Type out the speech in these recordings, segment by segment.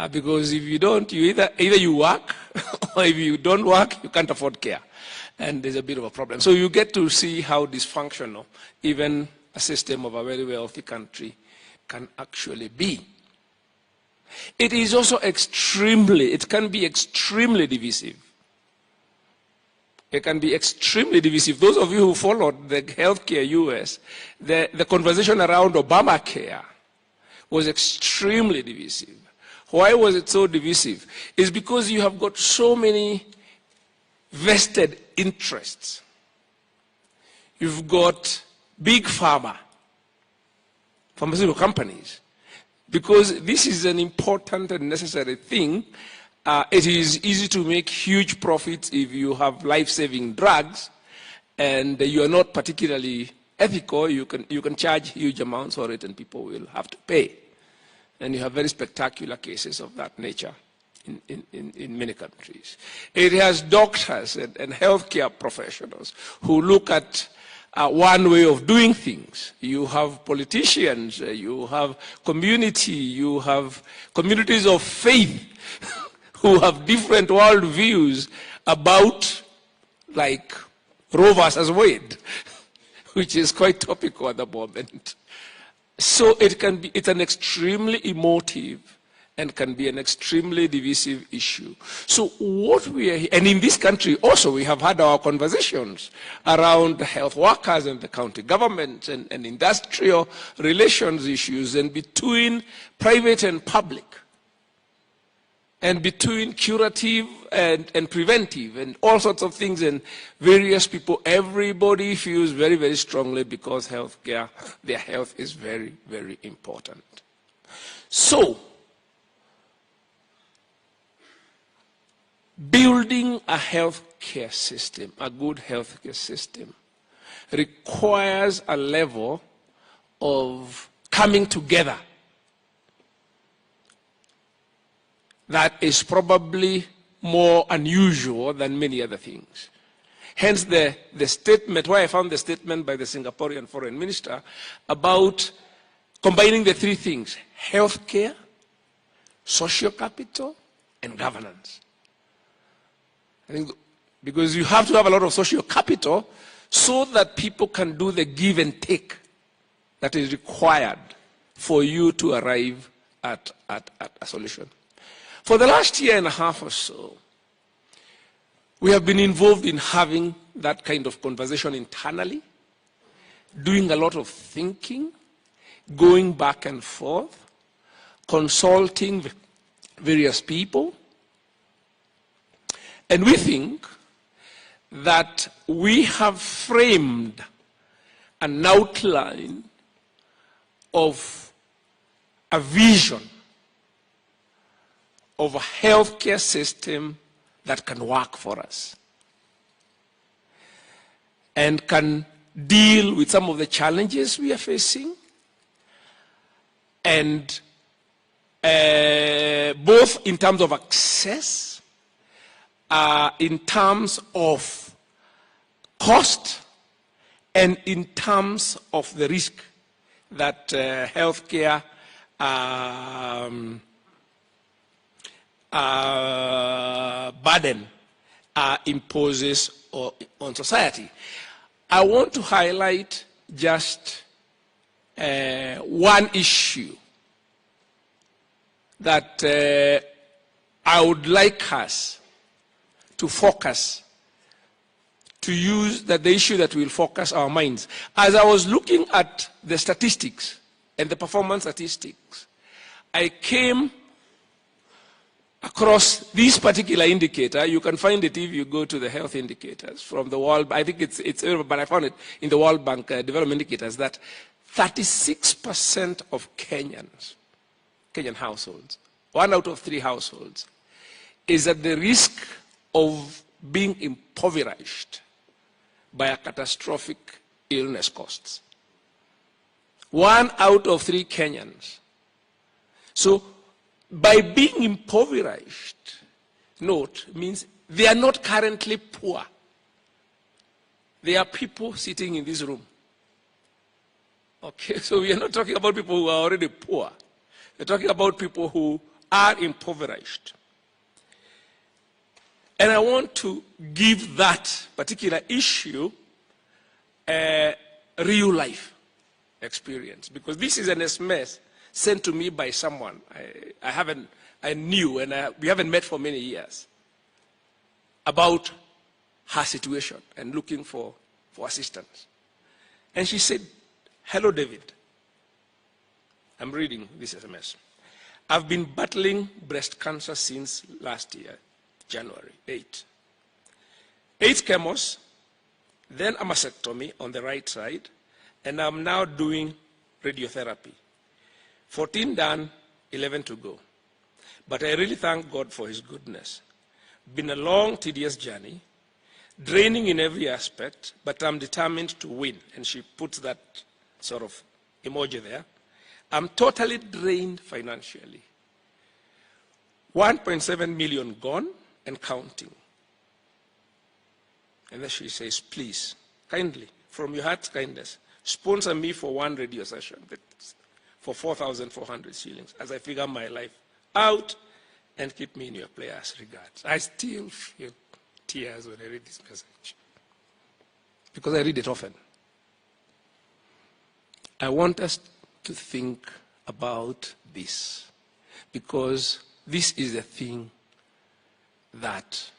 Because if you don't, you either you work, or if you don't work, you can't afford care. And there's a bit of a problem. So you get to see how dysfunctional even a system of a very wealthy country can actually be. It is also it can be extremely divisive. It can be extremely divisive. Those of you who followed the healthcare US, the conversation around Obamacare was extremely divisive. Why was it so divisive? It's because you have got so many vested interests. You've got big pharma, pharmaceutical companies, because this is an important and necessary thing. It is easy to make huge profits if you have life-saving drugs, and you are not particularly ethical. You can charge huge amounts for it, and people will have to pay. And you have very spectacular cases of that nature in many countries. It has doctors and healthcare professionals who look at one way of doing things. You have politicians, you have community, you have communities of faith who have different world views about, like, Roe versus Wade, which is quite topical at the moment. So it's an extremely emotive and can be an extremely divisive issue. So and in this country also we have had our conversations around the health workers and the county government and industrial relations issues, and between private and public, and between curative and preventive, and all sorts of things, and various people. Everybody feels very, very strongly, because healthcare, their health is very, very important. So, building a healthcare system, a good healthcare system, requires a level of coming together that is probably more unusual than many other things. Hence the statement, why I found the statement by the Singaporean foreign minister about combining the three things: healthcare, social capital, and governance. I think because you have to have a lot of social capital so that people can do the give and take that is required for you to arrive at a solution. For the last year and a half or so, we have been involved in having that kind of conversation internally, doing a lot of thinking, going back and forth, consulting various people. And we think that we have framed an outline of a vision of a healthcare system that can work for us and can deal with some of the challenges we are facing, and both in terms of access, in terms of cost, and in terms of the risk that healthcare burden imposes on society. I want to highlight just one issue that I would like us to focus, to use the issue that will focus our minds. As I was looking at the statistics and the performance statistics, I came across this particular indicator. You can find it if you go to the health indicators from the World Bank. I think it's but I found it in the World Bank development indicators that 36% of Kenyan households, 1 out of 3 households, is at the risk of being impoverished by a catastrophic illness costs. 1 out of 3 Kenyans. So, by being impoverished, note, means they are not currently poor. There are people sitting in this room. Okay, so we are not talking about people who are already poor. We're talking about people who are impoverished. And I want to give that particular issue a real life experience, because this is an SMS sent to me by someone I knew, and we haven't met for many years, about her situation and looking for assistance. And she said, "Hello, David. I'm reading this SMS. I've been battling breast cancer since last year, January 8. 8 chemos, then a mastectomy on the right side, and I'm now doing radiotherapy. 14 done, 11 to go. But I really thank God for his goodness. Been a long, tedious journey, draining in every aspect, but I'm determined to win." And she puts that sort of emoji there. "I'm totally drained financially. 1.7 million gone and counting." And then she says, "Please, kindly, from your heart's kindness, sponsor me for one radio session for 4,400 shillings as I figure my life out, and keep me in your prayers. Regards." I still feel tears when I read this message, because I read it often. I want us to think about this, because this is a thing that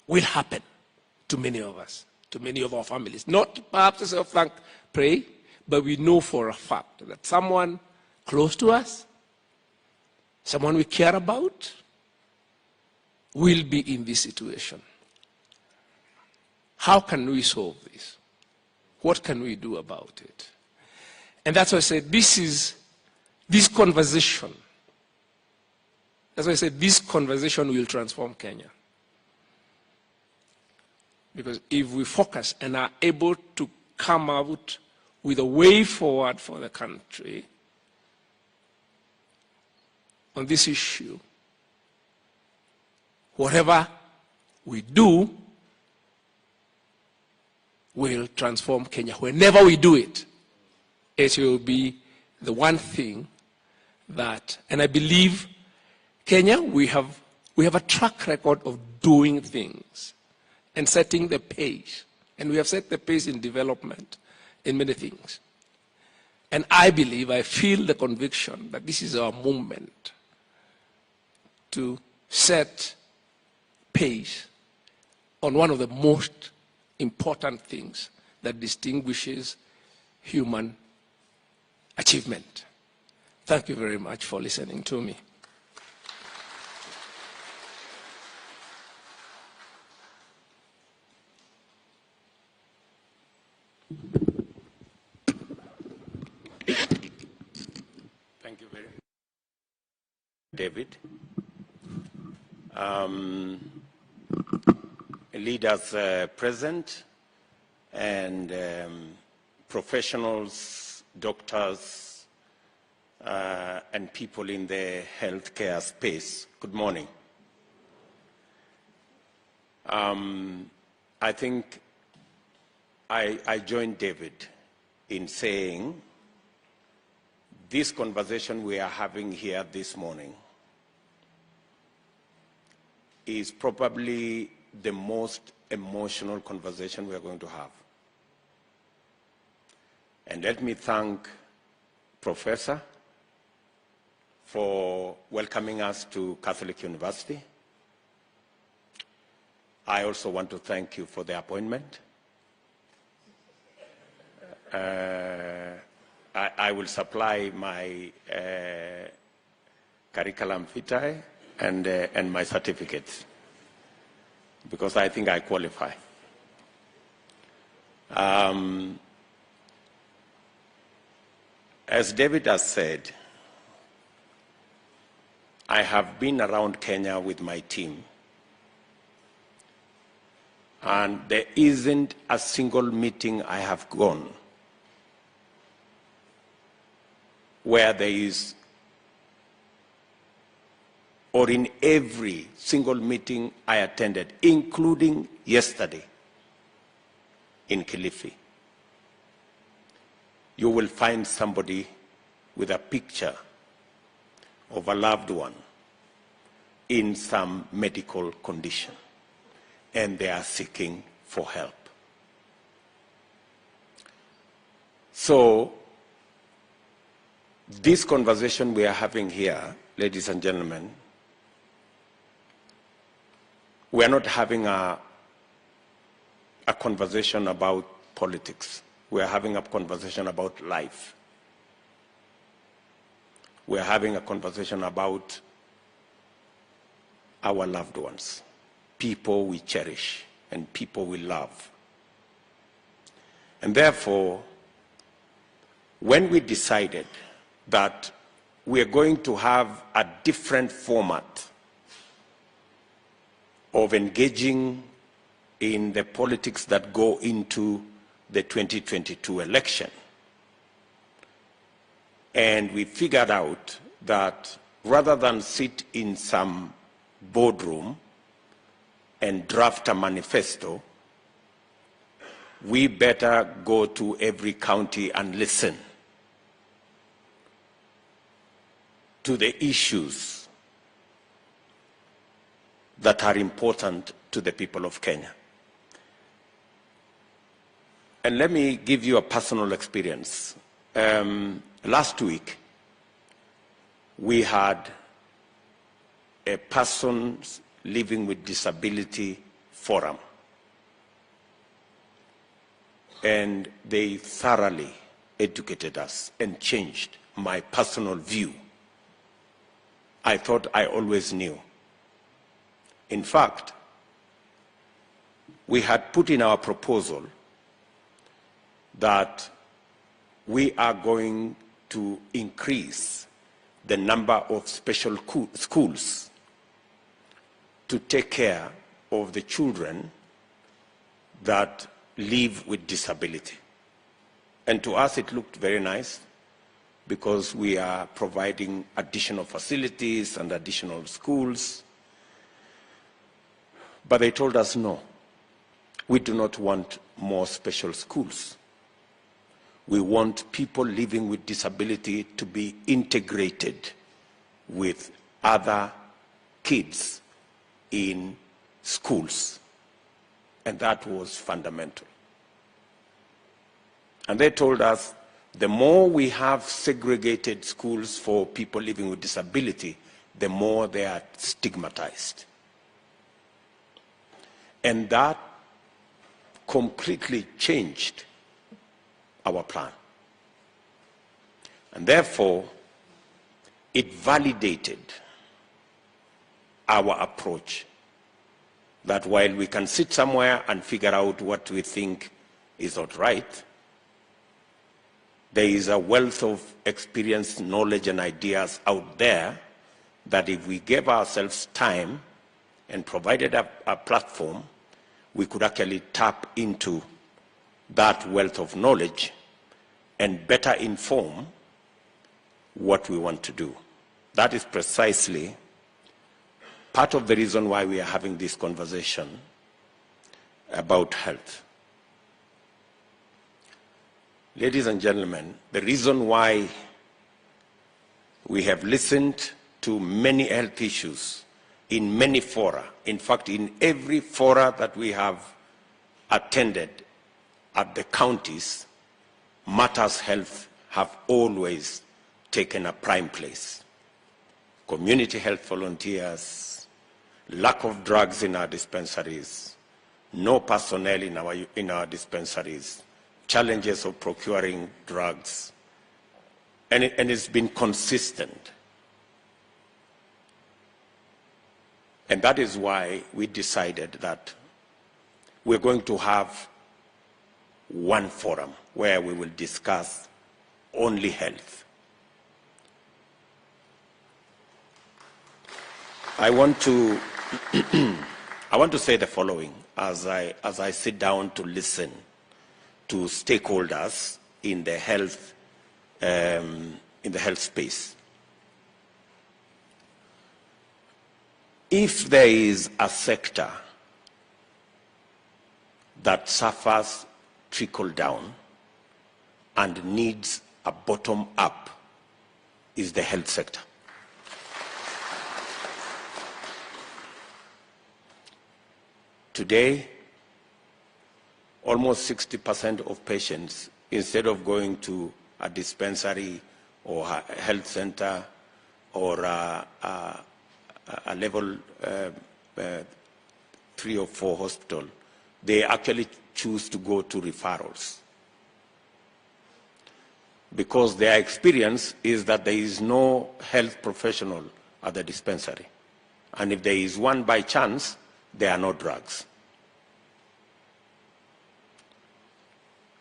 will happen to many of us, to many of our families. Not perhaps as a thank, pray, but we know for a fact that someone close to us, someone we care about, will be in this situation. How can we solve this? What can we do about it? And that's why I said this conversation. That's why I said this conversation will transform Kenya. Because if we focus and are able to come out with a way forward for the country on this issue, whatever we do will transform Kenya. Whenever we do it, it will be the one thing that, and I believe Kenya, we have a track record of doing things and setting the pace. And we have set the pace in development in many things. And I believe, I feel the conviction that this is our moment to set pace on one of the most important things that distinguishes human achievement. Thank you very much for listening to me. Thank you very much, David. Leaders present and professionals, doctors, and people in the healthcare space. Good morning. I think I join David in saying this conversation we are having here this morning is probably the most emotional conversation we are going to have. And let me thank Professor for welcoming us to Catholic University. I also want to thank you for the appointment. I will supply my curriculum vitae and my certificates, because I think I qualify. As David has said, I have been around Kenya with my team, and there isn't a single meeting I have gone where there is, or in every single meeting I attended, including yesterday in Kilifi, you will find somebody with a picture of a loved one in some medical condition, and they are seeking for help. So, this conversation we are having here, ladies and gentlemen, we are not having a conversation about politics. We are having a conversation about life. We are having a conversation about our loved ones, people we cherish and people we love. And therefore, when we decided that we are going to have a different format of engaging in the politics that go into the 2022 election, and we figured out that rather than sit in some boardroom and draft a manifesto, we better go to every county and listen to the issues that are important to the people of Kenya. And let me give you a personal experience. Last week, we had a persons living with disability forum, and they thoroughly educated us and changed my personal view. I thought I always knew. In fact, we had put in our proposal that we are going to increase the number of special schools to take care of the children that live with disability. And to us, it looked very nice because we are providing additional facilities and additional schools. But they told us, no, we do not want more special schools. We want people living with disability to be integrated with other kids in schools. And that was fundamental. And they told us, the more we have segregated schools for people living with disability, the more they are stigmatized. And that completely changed our plan. And therefore, it validated our approach that while we can sit somewhere and figure out what we think is not right, there is a wealth of experience, knowledge, and ideas out there that if we gave ourselves time and provided a platform, we could actually tap into that wealth of knowledge and better inform what we want to do. That is precisely part of the reason why we are having this conversation about health. Ladies and gentlemen, the reason why we have listened to many health issues in many fora, in fact, in every fora that we have attended at the counties, matters health have always taken a prime place. Community health volunteers, lack of drugs in our dispensaries, no personnel in our dispensaries, challenges of procuring drugs, and it's been consistent. And that is why we decided that we're going to have one forum where we will discuss only health. I want to say the following as I sit down to listen to stakeholders in the health space. If there is a sector that suffers trickle down and needs a bottom up, is the health sector. Today, almost 60% of patients, instead of going to a dispensary or a health center or a level 3 or 4 hospital, they actually choose to go to referrals, because their experience is that there is no health professional at the dispensary. And if there is one by chance, there are no drugs.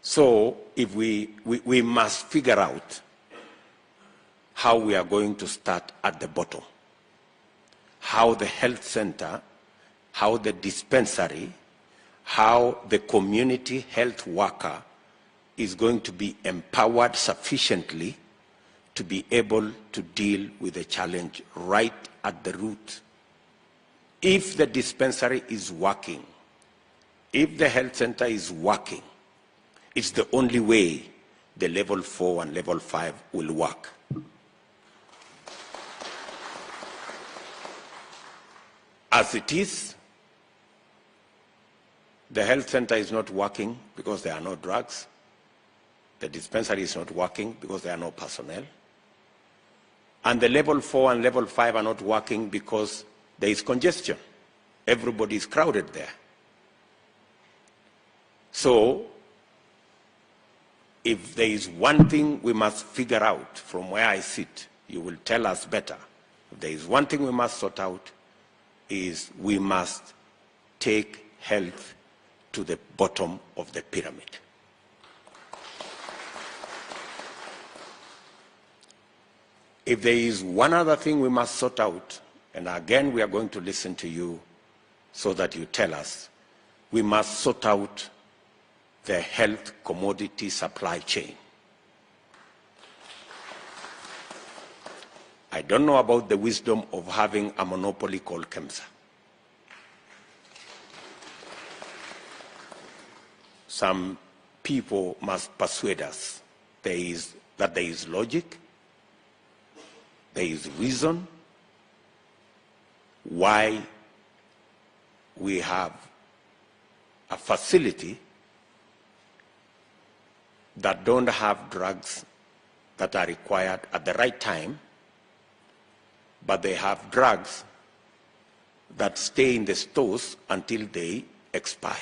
So if we must figure out how we are going to start at the bottom, how the health center, how the dispensary, how the community health worker is going to be empowered sufficiently to be able to deal with the challenge right at the root. If the dispensary is working, if the health center is working, it's the only way the level 4 and level 5 will work. As it is, the health center is not working because there are no drugs. The dispensary is not working because there are no personnel. And the level 4 and level 5 are not working because there is congestion. Everybody is crowded there. So, if there is one thing we must figure out from where I sit, you will tell us better. If there is one thing we must sort out, is we must take health to the bottom of the pyramid. If there is one other thing we must sort out, and again we are going to listen to you so that you tell us, we must sort out the health commodity supply chain. I don't know about the wisdom of having a monopoly called KEMSA. Some people must persuade us that there is logic, there is reason why we have a facility that don't have drugs that are required at the right time, but they have drugs that stay in the stores until they expire.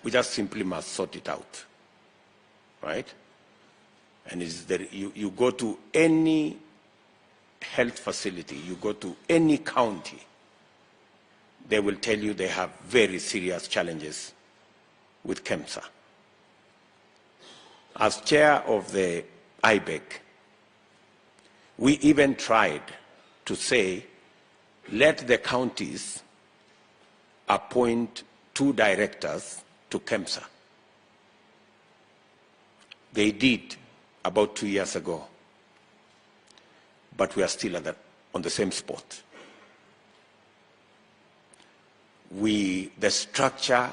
We just simply must sort it out, right? And you go to any health facility, you go to any county, they will tell you they have very serious challenges with KEMSA. As chair of the IBEC, we even tried to say, let the counties appoint 2 directors to KEMSA. They did about 2 years ago, but we are still on the same spot. The structure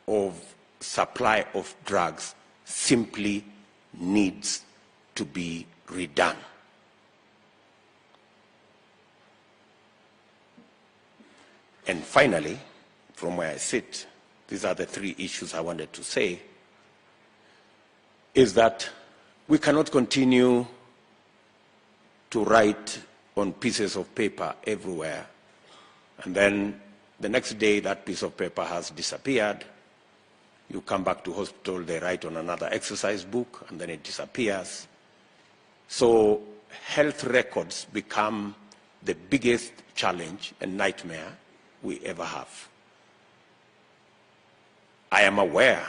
of supply of drugs simply needs to be redone. And finally, from where I sit, these are the 3 issues I wanted to say, is that we cannot continue to write on pieces of paper everywhere, and then the next day that piece of paper has disappeared. You come back to hospital, they write on another exercise book, and then it disappears. So health records become the biggest challenge and nightmare we ever have. I am aware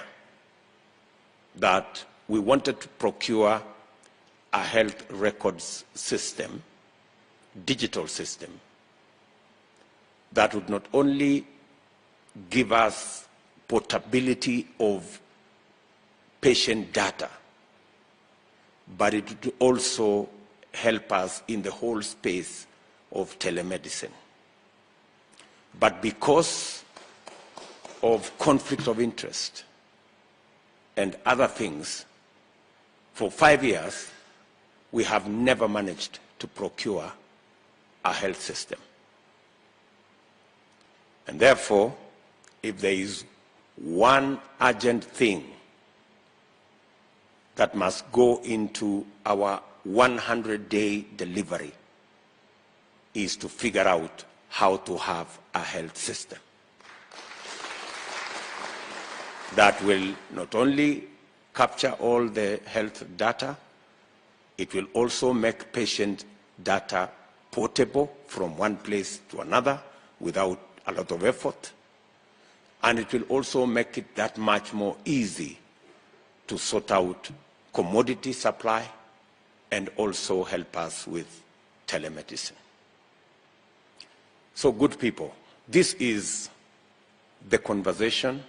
that we wanted to procure a health records system, digital system, that would not only give us portability of patient data, but it would also help us in the whole space of telemedicine. But because of conflict of interest and other things, for 5 years, we have never managed to procure a health system. And therefore, if there is one urgent thing that must go into our 100-day delivery, is to figure out how to have a health system that will not only capture all the health data, it will also make patient data portable from one place to another without a lot of effort. And it will also make it that much more easy to sort out commodity supply and also help us with telemedicine. So, good people, this is the conversation.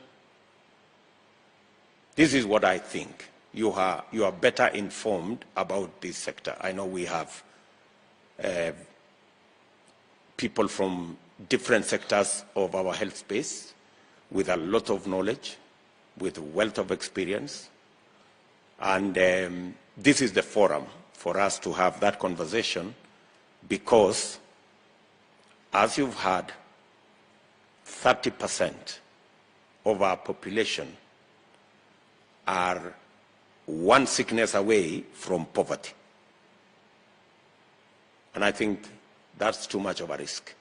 This is what I think. You are better informed about this sector. I know we have people from different sectors of our health space with a lot of knowledge, with a wealth of experience. And this is the forum for us to have that conversation, because, as you've heard, 30% of our population are one sickness away from poverty. And I think that's too much of a risk.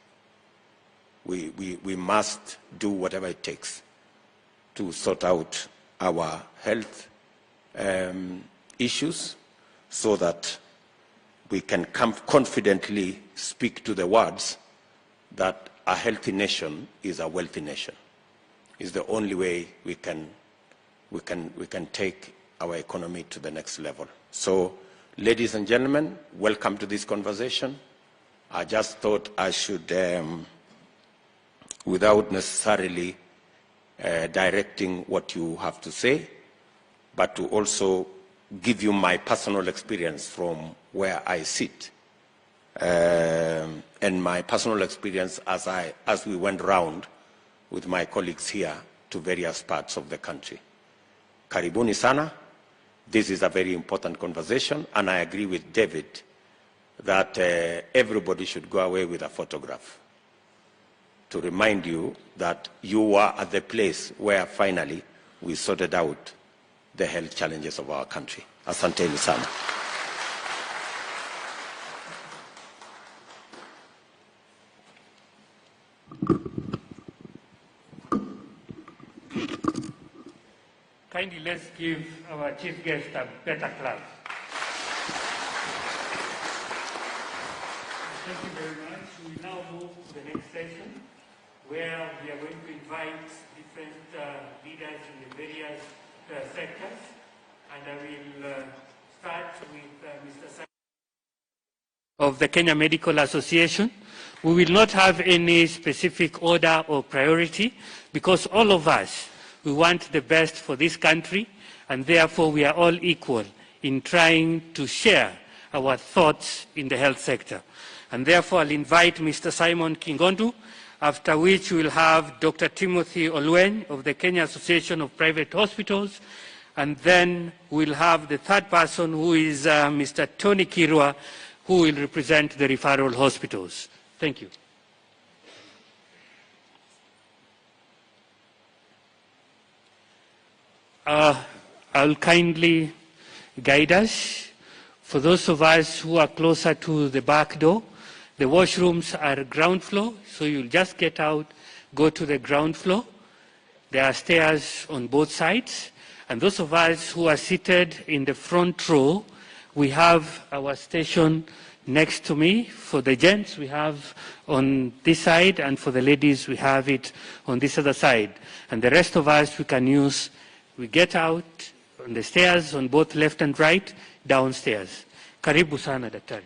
We must do whatever it takes to sort out our health issues so that we can confidently speak to the words that a healthy nation is a wealthy nation. It's the only way we can take our economy to the next level. So, ladies and gentlemen, welcome to this conversation. I just thought I should, without necessarily directing what you have to say, but to also give you my personal experience from where I sit, and my personal experience as we went round with my colleagues here to various parts of the country. Karibuni sana. This is a very important conversation, and I agree with David that everybody should go away with a photograph to remind you that you are at the place where finally we sorted out the health challenges of our country. Asanteni sana. Kindly let's give our chief guest a better clap. Thank you very much. We now move to the next session, where we are going to invite different leaders in the various sectors. And I will start with Mr. Simon of the Kenya Medical Association. We will not have any specific order or priority, because all of us, we want the best for this country, and therefore we are all equal in trying to share our thoughts in the health sector. And therefore I'll invite Mr. Simon Kingondu, after which we will have Dr. Timothy Olwen of the Kenya Association of Private Hospitals, and then we'll have the third person, who is Mr. Tony Kirwa, who will represent the referral hospitals. Thank you. I'll kindly guide us. For those of us who are closer to the back door, the washrooms are ground floor, so you'll just get out, go to the ground floor. There are stairs on both sides. And those of us who are seated in the front row, we have our station next to me. For the gents, we have on this side, and for the ladies, we have it on this other side. And the rest of us, we can use, we get out on the stairs on both left and right, downstairs. Karibu sana, daktari.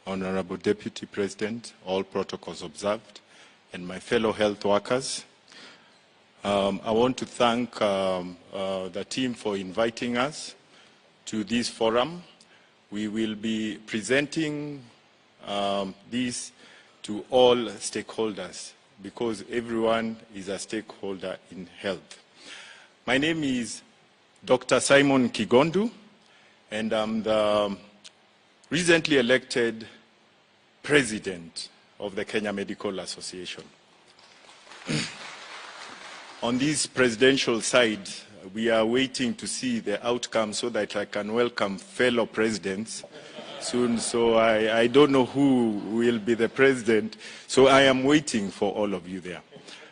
Honorable Deputy President, all protocols observed, and my fellow health workers, I want to thank the team for inviting us to this forum. We will be presenting this to all stakeholders, because everyone is a stakeholder in health. My name is Dr. Simon Kigondu, and I'm the recently elected president of the Kenya Medical Association. On this presidential side, we are waiting to see the outcome so that I can welcome fellow presidents soon. So I don't know who will be the president. So I am waiting for all of you there.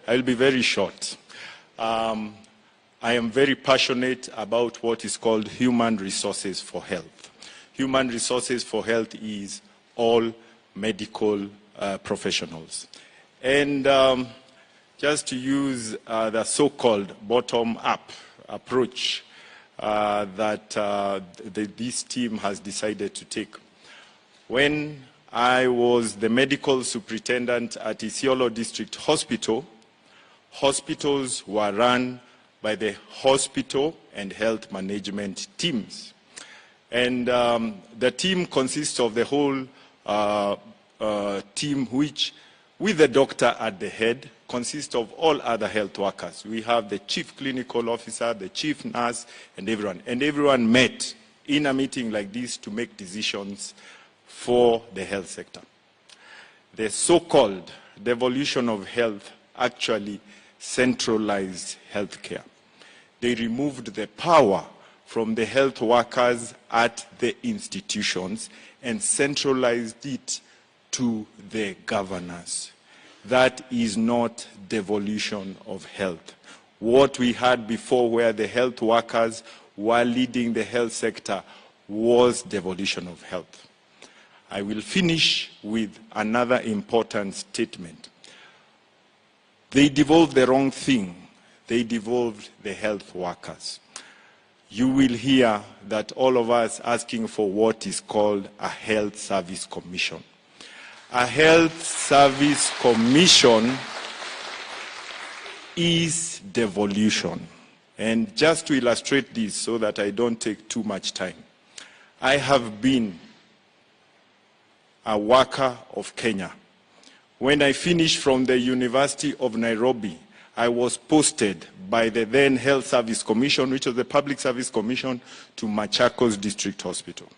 I'll be very short. I am very passionate about what is called human resources for health. Human resources for health is all medical professionals. And just to use the so-called bottom-up approach that this team has decided to take. When I was the medical superintendent at Isiolo District Hospital, hospitals were run by the hospital and health management teams. And the team consists of the whole team, which, with the doctor at the head, consists of all other health workers. We have the chief clinical officer, the chief nurse, and everyone. And everyone met in a meeting like this to make decisions for the health sector. The so-called devolution of health actually centralized healthcare. They removed the power from the health workers at the institutions and centralized it to the governors. That is not devolution of health. What we had before, where the health workers were leading the health sector, was devolution of health. I will finish with another important statement. They devolved the wrong thing. They devolved the health workers. You will hear that all of us asking for what is called a health service commission. A health service commission is devolution. And just to illustrate this so that I don't take too much time, I have been a worker of Kenya. When I finished from the University of Nairobi, I was posted by the then Health Service Commission, which was the Public Service Commission, to Machakos District Hospital.